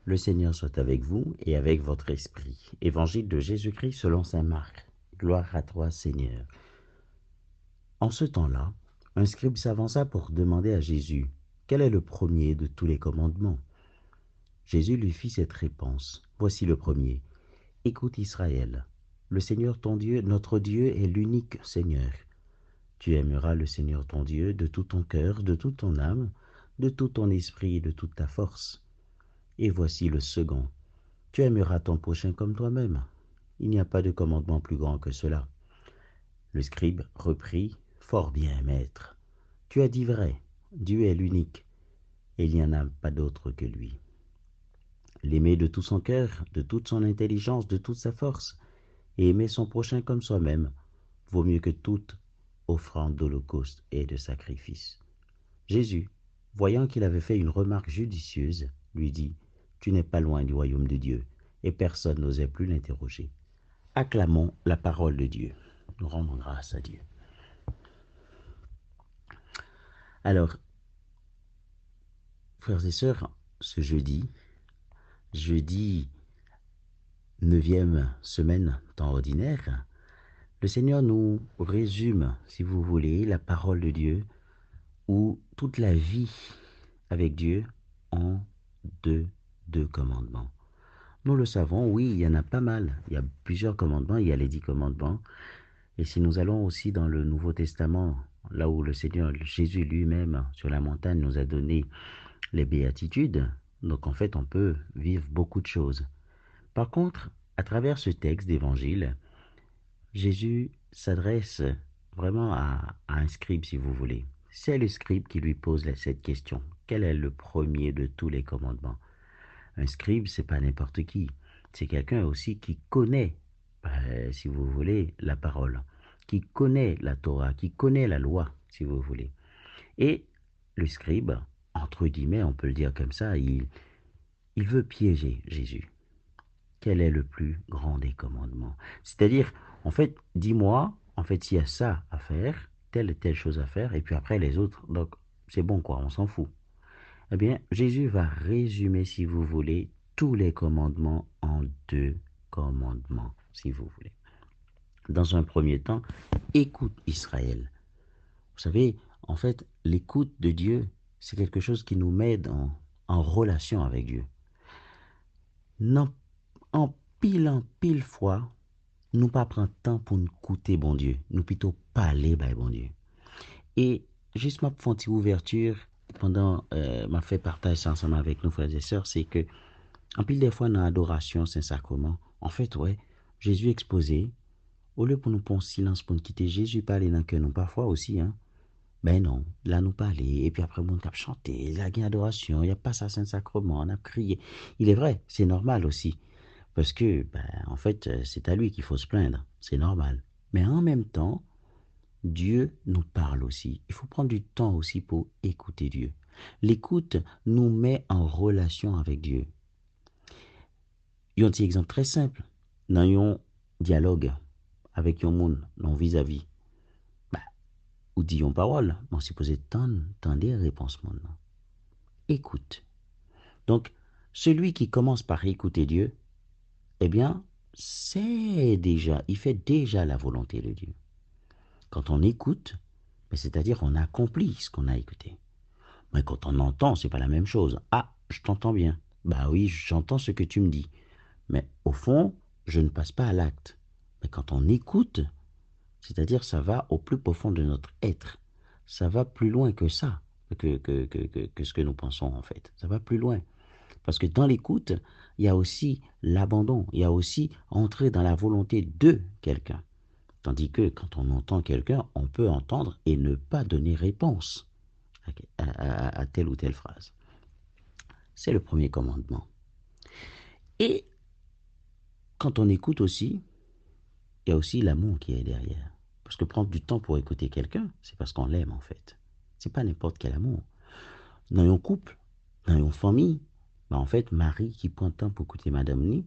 Le Seigneur soit avec vous et avec votre esprit. Évangile de Jésus-Christ selon saint Marc. Gloire à toi, Seigneur. En ce temps-là, un scribe s'avança pour demander à Jésus, quel est le premier de tous les commandements? Jésus lui fit cette réponse. Voici le premier. Écoute Israël. Le Seigneur ton Dieu, notre Dieu, est l'unique Seigneur. Tu aimeras le Seigneur ton Dieu de tout ton cœur, de toute ton âme, de tout ton esprit et de toute ta force. Et voici le second. Tu aimeras ton prochain comme toi-même. Il n'y a pas de commandement plus grand que cela. Le scribe reprit, fort bien, maître. Tu as dit vrai, Dieu est l'unique, et il n'y en a pas d'autre que lui. L'aimer de tout son cœur, de toute son intelligence, de toute sa force, et aimer son prochain comme soi-même, vaut mieux que toute offrande d'holocauste et de sacrifice. Jésus, voyant qu'il avait fait une remarque judicieuse, lui dit, tu n'es pas loin du royaume de Dieu, et personne n'osait plus l'interroger. Acclamons la parole de Dieu. Nous rendons grâce à Dieu. Alors, frères et sœurs, ce jeudi 9e semaine temps ordinaire, le Seigneur nous résume, si vous voulez, la parole de Dieu ou toute la vie avec Dieu en deux commandements. Nous le savons, oui, il y en a pas mal. Il y a plusieurs commandements, il y a les 10 commandements. Et si nous allons aussi dans le Nouveau Testament, là où le Seigneur Jésus lui-même, sur la montagne, nous a donné les béatitudes, donc en fait, on peut vivre beaucoup de choses. Par contre, à travers ce texte d'évangile, Jésus s'adresse vraiment à un scribe, si vous voulez. C'est le scribe qui lui pose cette question. Quel est le premier de tous les commandements? Un scribe, c'est pas n'importe qui. C'est quelqu'un aussi qui connaît, si vous voulez, la parole, qui connaît la Torah, qui connaît la loi, si vous voulez. Et le scribe, entre guillemets, on peut le dire comme ça, il veut piéger Jésus. Quel est le plus grand des commandements? C'est-à-dire, en fait, dis-moi, en fait, il y a ça à faire, telle et telle chose à faire, et puis après les autres, donc c'est bon quoi, on s'en fout. Eh bien, Jésus va résumer, si vous voulez, tous les commandements en 2 commandements, si vous voulez. Dans un premier temps, écoute Israël. Vous savez, en fait, l'écoute de Dieu, c'est quelque chose qui nous met en relation avec Dieu. Non, en pile fois, nous pas prendre temps pour nous écouter bon Dieu, nous plutôt parler by bon Dieu. Et juste ma petite ouverture pendant m'a fait partage ça ensemble avec nos frères et sœurs, c'est que en pile des fois dans l'adoration Saint-Sacrement, en fait ouais, Jésus exposé, au lieu pour nous prendre silence pour nous quitter, Jésus parler dans que nous parfois aussi hein. Ben non, là nous parler et puis après on a chanté, la adoration, il y a pas ça Saint-Sacrement, on a crié. Il est vrai, c'est normal aussi. Parce que, ben, en fait, c'est à lui qu'il faut se plaindre. C'est normal. Mais en même temps, Dieu nous parle aussi. Il faut prendre du temps aussi pour écouter Dieu. L'écoute nous met en relation avec Dieu. Il y a un petit exemple très simple. Dans un dialogue avec un monde, non vis-à-vis, bah, ou disons parole, on s'est posé tant des réponses maintenant. Écoute. Donc, celui qui commence par écouter Dieu, eh bien, il fait déjà la volonté de Dieu. Quand on écoute, ben, c'est-à-dire on accomplit ce qu'on a écouté. Mais quand on entend, c'est pas la même chose. Ah, je t'entends bien. Bah oui, j'entends ce que tu me dis. Mais au fond, je ne passe pas à l'acte. Mais quand on écoute, c'est-à-dire ça va au plus profond de notre être. Ça va plus loin que ça, que ce que nous pensons en fait. Ça va plus loin. Parce que dans l'écoute, il y a aussi l'abandon, il y a aussi entrer dans la volonté de quelqu'un. Tandis que quand on entend quelqu'un, on peut entendre et ne pas donner réponse à telle ou telle phrase. C'est le premier commandement. Et quand on écoute aussi, il y a aussi l'amour qui est derrière. Parce que prendre du temps pour écouter quelqu'un, c'est parce qu'on l'aime en fait. C'est pas n'importe quel amour. Dans un couple, dans une famille, ben en fait, Marie qui prend le temps pour écouter Madame Ni,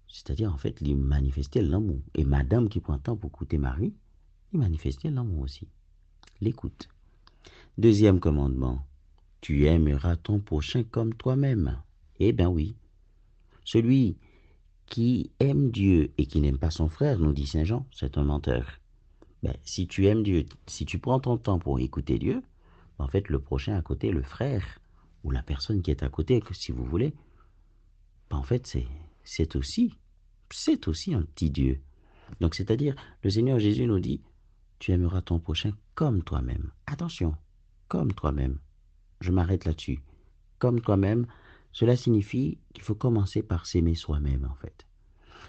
c'est-à-dire en fait, il manifestait l'amour. Et Madame qui prend le temps pour écouter Marie, il manifestait l'amour aussi. L'écoute. Deuxième commandement, tu aimeras ton prochain comme toi-même. Eh bien oui, Celui qui aime Dieu et qui n'aime pas son frère, nous dit Saint Jean, c'est un menteur. Ben, si tu aimes Dieu, si tu prends ton temps pour écouter Dieu, en fait, le prochain à côté, le frère, ou la personne qui est à côté, si vous voulez, ben, en fait, c'est aussi, c'est aussi un petit Dieu. Donc, c'est-à-dire, le Seigneur Jésus nous dit, tu aimeras ton prochain comme toi-même. Attention, comme toi-même. Je m'arrête là-dessus. Comme toi-même, cela signifie qu'il faut commencer par s'aimer soi-même, en fait.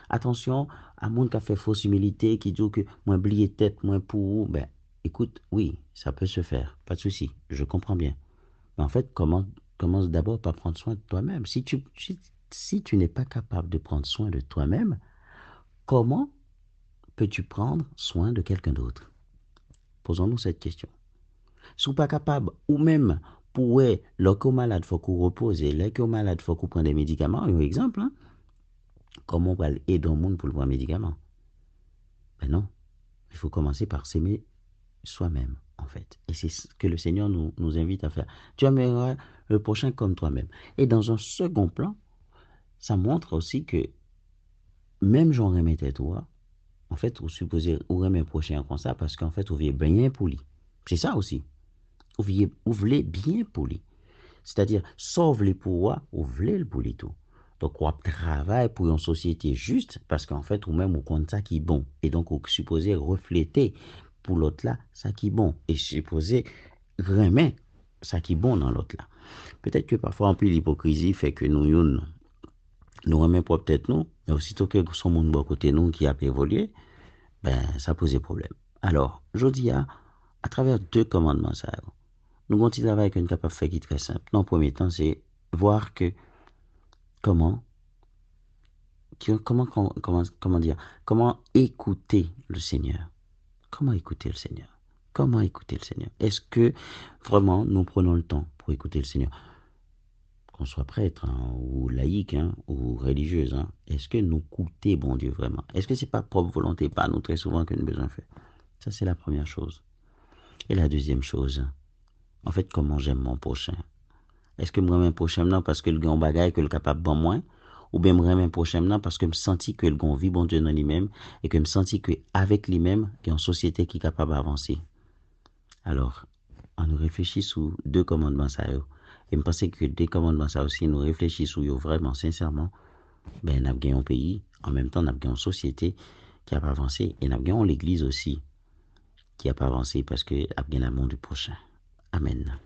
Attention à monde qui a fait fausse humilité, qui dit que moi oublier tête, moi pour, ben, écoute, oui, ça peut se faire, pas de souci, je comprends bien. Mais en fait, commence d'abord par prendre soin de toi-même. Si tu n'es pas capable de prendre soin de toi-même, comment peux-tu prendre soin de quelqu'un d'autre? Posons-nous cette question. Si vous pas capable, ou même, pour lorsqu'on est malade, il faut qu'on repose, et lorsqu'on est malade, il faut qu'on prenne des médicaments, un exemple, hein, comment on va aider le monde pour le prendre médicament? Ben non, il faut commencer par s'aimer soi-même, en fait. Et c'est ce que le Seigneur nous invite à faire. Tu aimeras le prochain comme toi-même. Et dans un second plan, ça montre aussi que même j'en remettais toi, en fait, vous supposez, ou remet un prochain comme ça, parce qu'en fait, vous voulez bien pour lui. C'est ça aussi. Vous voulez bien pour lui. C'est-à-dire, sauve les pouvoirs, vous voulez le pour lui tout. Donc, on travaille pour une société juste, parce qu'en fait, ou même, on compte ça qui est bon. Et donc, on supposé refléter pour l'autre là, ça qui est bon. Et supposé remettre ça qui est bon dans l'autre là. Peut-être que parfois, en plus, l'hypocrisie fait que nous remet pas peut-être nous, mais aussitôt que son monde bon côté nous qui a évolué, ben, ça pose problème. Alors, je dis à travers deux commandements, ça, nous continuons avec une capable de faire qui est très simple. Dans le premier temps, c'est voir que comment, comment dire, comment écouter le Seigneur. Comment écouter le Seigneur? Comment écouter le Seigneur? Est-ce que vraiment nous prenons le temps pour écouter le Seigneur? Qu'on soit prêtre hein, ou laïque hein, ou religieuse, hein, est-ce que nous écoutons bon Dieu vraiment? Est-ce que c'est pas propre volonté, pas nous très souvent que nous besoin faire? Ça, c'est la première chose. Et la deuxième chose, en fait, comment j'aime mon prochain? Est-ce que moi, mon prochain, non, parce que le grand bagage que le capable bon moins? Ou bien moi, mon prochain, non, parce que je me senti que le grand vit bon Dieu dans lui-même et que je me senti que avec lui-même, il y a une société qui est capable d'avancer. Alors, on nous réfléchit sous deux commandements, ça. Et je pense que deux commandements, ça aussi, nous réfléchissons sur vraiment, sincèrement, ben, nous avons un pays, en même temps, nous avons une société qui a pas avancé et nous avons l'église aussi qui a pas avancé parce que nous avons l'amour du prochain. Amen.